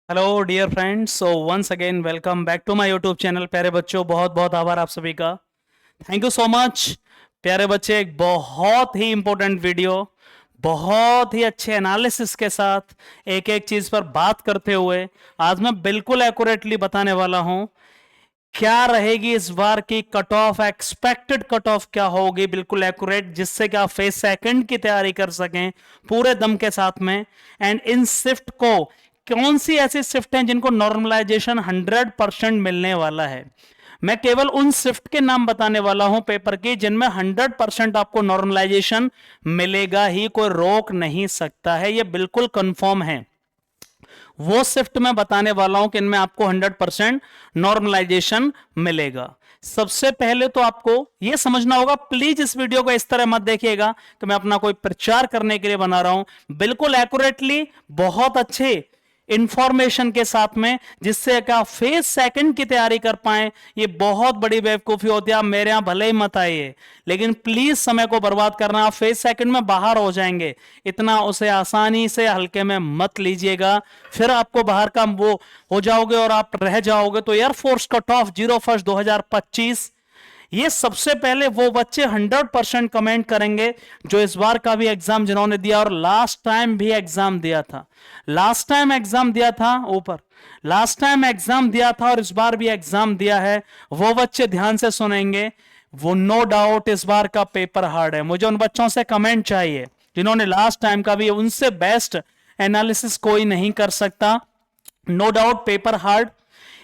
Hello dear friends, so once again welcome back to my YouTube channel. प्यारे बच्चों, बहुत बहुत आभार आप सभी का। Thank you so much. प्यारे बच्चे, एक बहुत ही इंपॉर्टेंट वीडियो, बहुत ही अच्छे एनालिसिस के साथ एक एक चीज पर बात करते हुए आज मैं बिल्कुल एक्यूरेटली बताने वाला हूं क्या रहेगी इस बार की cut of, expected cut off क्या होगी, बिल्कुल एक्यूरेट, जिससे कि आप फेज सेकंड की तैयारी कर सकें पूरे दम के साथ में। एंड इन शिफ्ट को, कौन सी ऐसी शिफ्ट हैं जिनको नॉर्मलाइजेशन 100% मिलने वाला है। मैं केवल उन शिफ्ट के नाम बताने वाला हूं पेपर के जिनमें 100% आपको नॉर्मलाइजेशन मिलेगा ही, कोई रोक नहीं सकता है, यह बिल्कुल कंफर्म है। वो शिफ्ट मैं बताने वाला हूं कि इनमें आपको 100% नॉर्मलाइजेशन मिलेगा। सबसे पहले तो आपको यह समझना होगा, प्लीज इस वीडियो को इस तरह मत देखिएगा कि मैं अपना कोई प्रचार करने के लिए बना रहा हूं। बिल्कुल एक्यूरेटली, बहुत अच्छे इंफॉर्मेशन के साथ में, जिससे क्या फेज सेकंड की तैयारी कर पाए। ये बहुत बड़ी बेवकूफी होती है। आप मेरे यहां भले ही मत आइए, लेकिन प्लीज समय को बर्बाद करना, आप फेज सेकंड में बाहर हो जाएंगे, इतना उसे आसानी से हल्के में मत लीजिएगा। फिर आपको बाहर का वो हो जाओगे और आप रह जाओगे। तो एयरफोर्स कट ऑफ 01/1/2025, ये सबसे पहले वो बच्चे 100% कमेंट करेंगे जो इस बार का भी एग्जाम जिन्होंने दिया और लास्ट टाइम भी एग्जाम दिया था। लास्ट टाइम एग्जाम दिया था ऊपर, लास्ट टाइम एग्जाम दिया था और इस बार भी एग्जाम दिया है। वो बच्चे ध्यान से सुनेंगे। वो नो डाउट इस बार का पेपर हार्ड है। मुझे उन बच्चों से कमेंट चाहिए जिन्होंने लास्ट टाइम का भी, उनसे बेस्ट एनालिसिस कोई नहीं कर सकता। No doubt paper hard.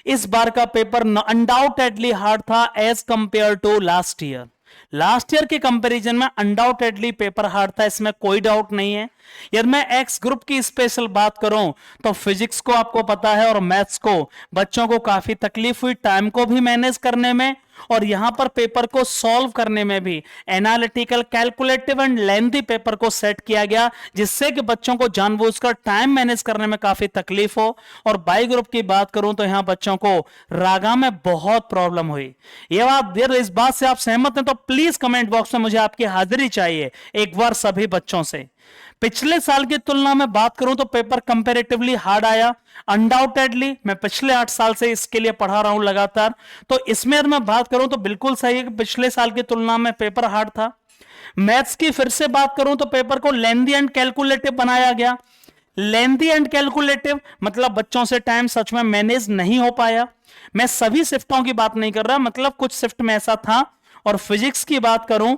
इस बार का पेपर अनडाउटेडली हार्ड था as compare to last year. Last year के कंपैरिजन में अनडाउटेडली पेपर हार्ड था, इसमें कोई डाउट नहीं है। यदि मैं एक्स ग्रुप की स्पेशल बात करूं तो फिजिक्स को आपको पता है और मैथ्स को बच्चों को काफी तकलीफ हुई टाइम को भी मैनेज करने में, और यहां पर पेपर को सॉल्व करने में भी analytical, calculative and lengthy paper को सेट किया गया, जिससे कि बच्चों को जानबूझकर टाइम मैनेज करने में काफी तकलीफ हो। और बाई ग्रुप की बात करूं तो यहां बच्चों को रागा में बहुत प्रॉब्लम हुई। ये बात, इस बात से आप सहमत हैं तो प्लीज कमेंट बॉक्स में मुझे आपकी हाजिरी चाहिए एक बार सभी बच्चों से। पिछले साल की तुलना में बात करूं तो पेपर कंपैरेटिवली हार्ड आया अनडाउटेडली। मैं पिछले 8 साल से इसके लिए पढ़ा रहा हूं लगातार, तो इसमें अगर मैं बात करूं तो बिल्कुल सही है कि पिछले साल की तुलना में पेपर हार्ड था। मैथ्स की फिर से बात करूं तो पेपर को लेंथी एंड कैलकुलेटिव बनाया गया। लेंथी एंड कैलकुलेटिव मतलब बच्चों से टाइम सच में मैनेज नहीं हो पाया। मैं सभी शिफ्टों की बात नहीं कर रहा, मतलब कुछ शिफ्ट में ऐसा था। और फिजिक्स की बात करूं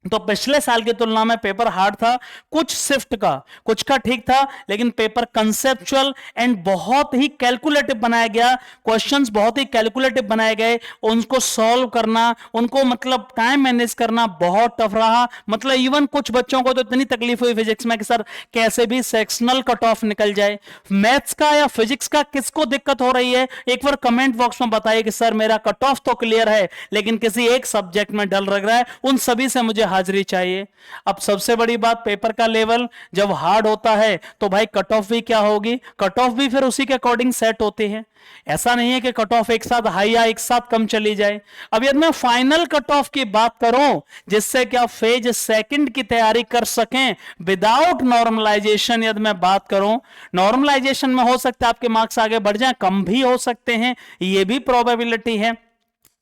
तो पिछले साल की तुलना में पेपर हार्ड था। कुछ शिफ्ट का, कुछ का ठीक था, लेकिन पेपर कंसेप्चुअल एंड बहुत ही कैलकुलेटिव बनाया गया। क्वेश्चंस बहुत ही कैलकुलेटिव बनाए गए, उनको सॉल्व करना, उनको मतलब टाइम मैनेज करना बहुत टफ रहा। मतलब इवन कुछ बच्चों को तो इतनी तकलीफ हुई फिजिक्स में कि सर कैसे भी सेक्शनल कट ऑफ निकल जाए। मैथ्स का या फिजिक्स का किसको दिक्कत हो रही है एक बार कमेंट बॉक्स में बताइए कि सर मेरा कट ऑफ तो क्लियर है लेकिन किसी एक सब्जेक्ट में डल लग रहा है। उन सभी से मुझे हाजिरी चाहिए। अब सबसे बड़ी बात, पेपर का लेवल जब हार्ड होता है तो भाई कट ऑफ भी क्या होगी, कट ऑफ भी फिर उसी के अकॉर्डिंग सेट होती है। ऐसा नहीं है कि कट ऑफ एक साथ हाई या एक साथ कम चली जाए। अब यदि मैं फाइनल कट ऑफ की बात करूं जिससे कि आप फेज सेकंड की तैयारी कर सकें विदाउट नॉर्मलाइजेशन, यदि मैं बात करूं नॉर्मलाइजेशन में हो सकता है आपके मार्क्स आगे बढ़ जाएं, कम भी हो सकते हैं, यह भी प्रोबेबिलिटी है।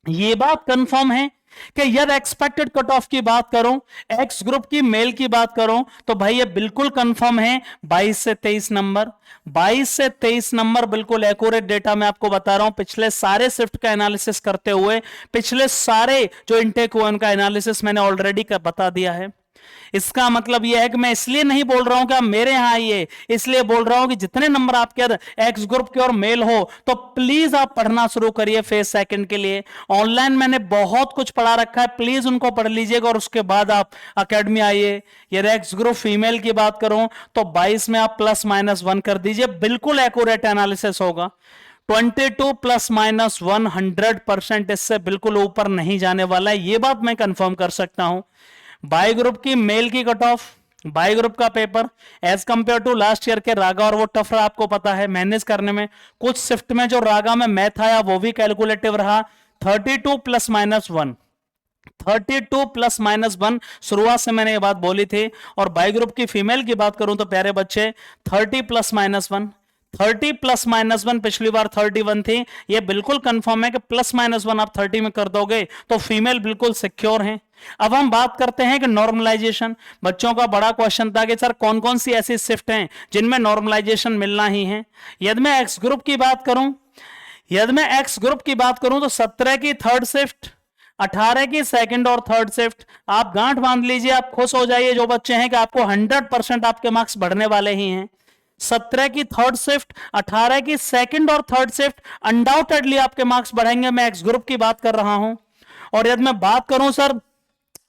यह बात कंफर्म है कि यदि एक्सपेक्टेड कट ऑफ की बात करूं, एक्स ग्रुप की मेल की बात करूं तो भाई ये बिल्कुल कंफर्म है 22 से 23 नंबर। 22 से 23 नंबर बिल्कुल एक्यूरेट डेटा मैं आपको बता रहा हूं। पिछले सारे शिफ्ट का एनालिसिस करते हुए, पिछले सारे जो इनटेक हुए उनका एनालिसिस मैंने ऑलरेडी बता दिया है। इसका मतलब यह है कि मैं इसलिए नहीं बोल रहा हूं कि आप मेरे यहां आइए, इसलिए बोल रहा हूं कि जितने नंबर आपके एक्स ग्रुप के और मेल हो तो प्लीज आप पढ़ना शुरू करिए फेज सेकंड के लिए। ऑनलाइन मैंने बहुत कुछ पढ़ा रखा है, प्लीज उनको पढ़ लीजिएगा और उसके बाद आप अकेडमी आइए। यदि एक्स ग्रुप फीमेल की बात करूं तो 22 में आप +-1 कर दीजिए, बिल्कुल एक्यूरेट एनालिसिस होगा। 22 +-1 100%, इससे बिल्कुल ऊपर नहीं जाने वाला है, यह बात मैं कंफर्म कर सकता हूं। बाई ग्रुप की मेल की कट ऑफ, बाई ग्रुप का paper as compare to last year के रागा, और वो टफ रहा आपको पता है मैनेज करने में। कुछ शिफ्ट में जो रागा में मैथ आया वो भी कैलकुलेटिव रहा। 32 +-1, 32 +-1 शुरुआत से मैंने ये बात बोली थी। और बाई ग्रुप की फीमेल की बात करूं तो प्यारे बच्चे 30 +-1, 30 प्लस माइनस 1, पिछली बार 31 थी, ये बिल्कुल कंफर्म है कि प्लस माइनस 1 आप 30 में कर दोगे तो फीमेल बिल्कुल सिक्योर हैं। अब हम बात करते हैं कि नॉर्मलाइजेशन, बच्चों का बड़ा क्वेश्चन था कि सर कौन कौन सी ऐसी शिफ्ट हैं जिनमें नॉर्मलाइजेशन मिलना ही है। यदि मैं एक्स ग्रुप की बात करूं, तो 17 की थर्ड शिफ्ट, 18 की सेकंड और थर्ड शिफ्ट, आप गांठ बांध लीजिए, आप खुश हो जाइए जो बच्चे हैं कि आपको 100% आपके मार्क्स बढ़ने वाले ही हैं। 17 की थर्ड शिफ्ट, 18 की सेकंड और थर्ड शिफ्ट, अनडाउटेडली आपके मार्क्स बढ़ेंगे। मैं एक्स ग्रुप की बात कर रहा हूं। और यदि मैं बात करूं सर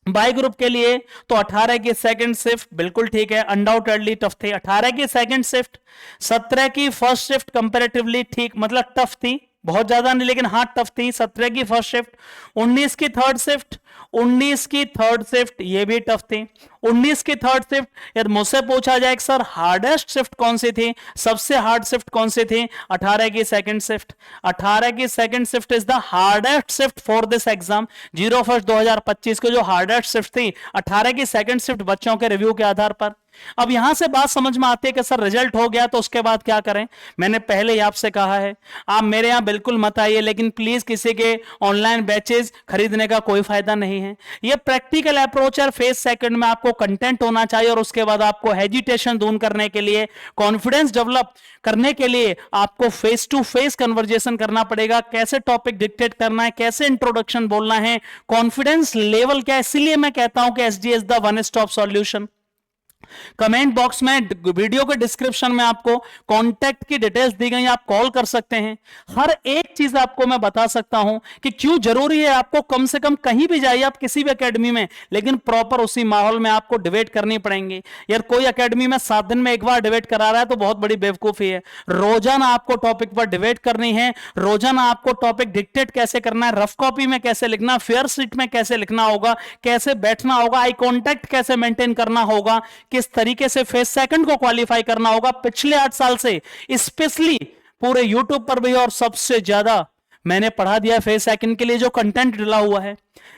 बाई ग्रुप के लिए, तो 18 की सेकंड शिफ्ट बिल्कुल ठीक है, अनडाउटेडली टफ थी। 18 की सेकंड शिफ्ट, 17 की फर्स्ट शिफ्ट कंपैरेटिवली ठीक, मतलब टफ थी, बहुत ज्यादा नहीं लेकिन हां टफ थी। 17 की फर्स्ट शिफ्ट, 19 की थर्ड शिफ्ट, 19 की थर्ड शिफ्ट ये भी टफ थी। 19 की थर्ड शिफ्ट, यदि मुझसे पूछा जाए कि सर हार्डेस्ट शिफ्ट कौन सी थी, सबसे हार्ड शिफ्ट कौन सी थी, 18 की सेकंड शिफ्ट। 18 की second shift is the hardest shift for this exam. 01/1/2025 को जो हार्डेस्ट शिफ्ट थी 18 की सेकंड शिफ्ट, बच्चों के रिव्यू के आधार पर। अब यहां से बात समझ में आती है कि सर रिजल्ट हो गया तो उसके बाद क्या करें। मैंने पहले ही आपसे कहा है, आप मेरे यहां बिल्कुल मत आइए, लेकिन प्लीज किसी के ऑनलाइन बैचेस खरीदने का कोई फायदा नहीं है। यह प्रैक्टिकल अप्रोच है। फेस सेकंड में आपको कंटेंट होना चाहिए और उसके बाद आपको हेजिटेशन दूर करने के लिए, कॉन्फिडेंस डेवलप करने के लिए आपको फेस टू फेस कन्वर्जेशन करना पड़ेगा। कैसे टॉपिक डिक्टेट करना है, कैसे इंट्रोडक्शन बोलना है, कॉन्फिडेंस लेवल क्या है। इसलिए मैं कहता हूं कि SDS the one stop solution. Comment box में, वीडियो के डिस्क्रिप्शन में आपको कांटेक्ट की डिटेल्स दी गई, आप कॉल कर सकते हैं। हर एक चीज आपको मैं बता सकता हूं कि क्यों जरूरी है आपको कम से कम कहीं भी जाइए आप किसी भी एकेडमी में, लेकिन प्रॉपर उसी माहौल में आपको डिबेट करनी पड़ेंगी। यार कोई एकेडमी में 7 दिन में एक बार डिबेट करा रहा है तो बहुत बड़ी बेवकूफी है। रोजाना आपको टॉपिक पर डिबेट करनी है, रोजाना आपको टॉपिक डिक्टेट कैसे करना है, रफ कॉपी में कैसे लिखना, फेयर शीट में कैसे लिखना होगा, कैसे बैठना होगा, आई कॉन्टेक्ट कैसे मेंटेन करना होगा, किस तरीके से फेस सेकंड को क्वालिफाई करना होगा। पिछले 8 साल से स्पेशली पूरे यूट्यूब पर भी और सबसे ज्यादा मैंने पढ़ा दिया फेस सेकंड के लिए जो कंटेंट डला हुआ है।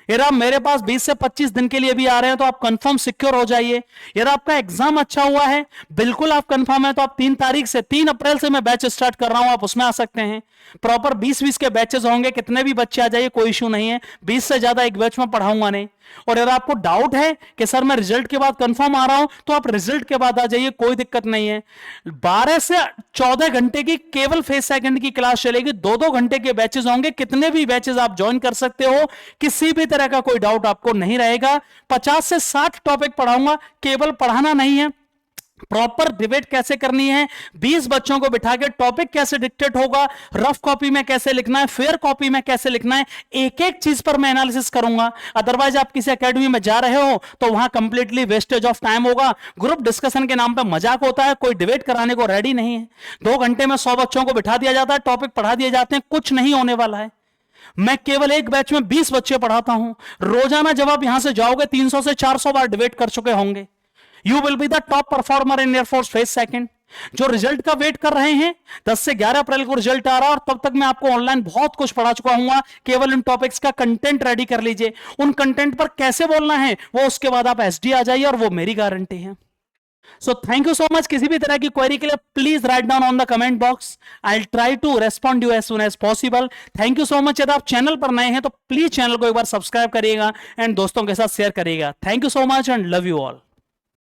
यार आप मेरे पास 20 से 25 दिन के लिए भी आ रहे हैं तो आप कंफर्म सिक्योर हो जाइए। यार आपका एग्जाम अच्छा हुआ है, बिल्कुल आप कंफर्म है, तो आप 3 तारीख से 3 अप्रैल से मैं बैच स्टार्ट कर रहा हूं, आप उसमें आ सकते हैं। प्रॉपर 20-20 के बैचेस होंगे, कितने भी बच्चे आ जाइए, कोई इशू नहीं है। 20 से ज्यादा एक बैच में पढ़ाऊंगा नहीं। और अगर आपको डाउट है कि सर मैं रिजल्ट के बाद कंफर्म आ रहा हूं, तो आप रिजल्ट के बाद आ जाइए, कोई दिक्कत नहीं है। 12 से 14 घंटे की केवल फेस सेकंड की क्लास चलेगी, 2-2 घंटे के बैचेस होंगे, कितने भी बैचेस आप ज्वाइन कर सकते हो, किसी भी तरह का कोई डाउट आपको नहीं रहेगा। 50 से 60 टॉपिक पढ़ाऊंगा, केवल पढ़ाना नहीं है, प्रॉपर डिबेट कैसे करनी है, 20 बच्चों को बिठा के टॉपिक कैसे डिक्टेट होगा, रफ कॉपी में कैसे लिखना है, फेयर कॉपी में कैसे लिखना है, एक एक चीज पर मैं एनालिसिस करूंगा। अदरवाइज आप किसी एकेडमी में जा रहे हो तो वहां कंप्लीटली वेस्टेज ऑफ टाइम होगा। ग्रुप डिस्कशन के नाम पर मजाक होता है, कोई डिबेट कराने को रेडी नहीं है। 2 घंटे में 100 बच्चों को बिठा दिया जाता है, टॉपिक पढ़ा दिए जाते हैं, कुछ नहीं होने वाला है। मैं केवल एक बैच में 20 बच्चे पढ़ाता हूं। रोजाना जब आप यहां से जाओगे 300 से 400 बार डिबेट कर चुके होंगे। You will be the top performer in air force face second. जो रिजल्ट का वेट कर रहे हैं, 10 से 11 अप्रैल को रिजल्ट आ रहा है और तब तक मैं आपको ऑनलाइन बहुत कुछ पढ़ा चुका हूं। केवल इन टॉपिक्स का कंटेंट रेडी कर लीजिए, उन कंटेंट पर कैसे बोलना है वो उसके बाद आप एसडी आ जाइए और वो मेरी गारंटी है। So thank you so much. किसी भी तरह की क्वेरी के लिए please write down on the comment box, I will try to respond you as soon as possible. Thank you so much. यदि आप चैनल पर नए हैं तो प्लीज चैनल को एक बार सब्सक्राइब करिएगा एंड दोस्तों के साथ शेयर करिएगा। Thank you so much and love you all.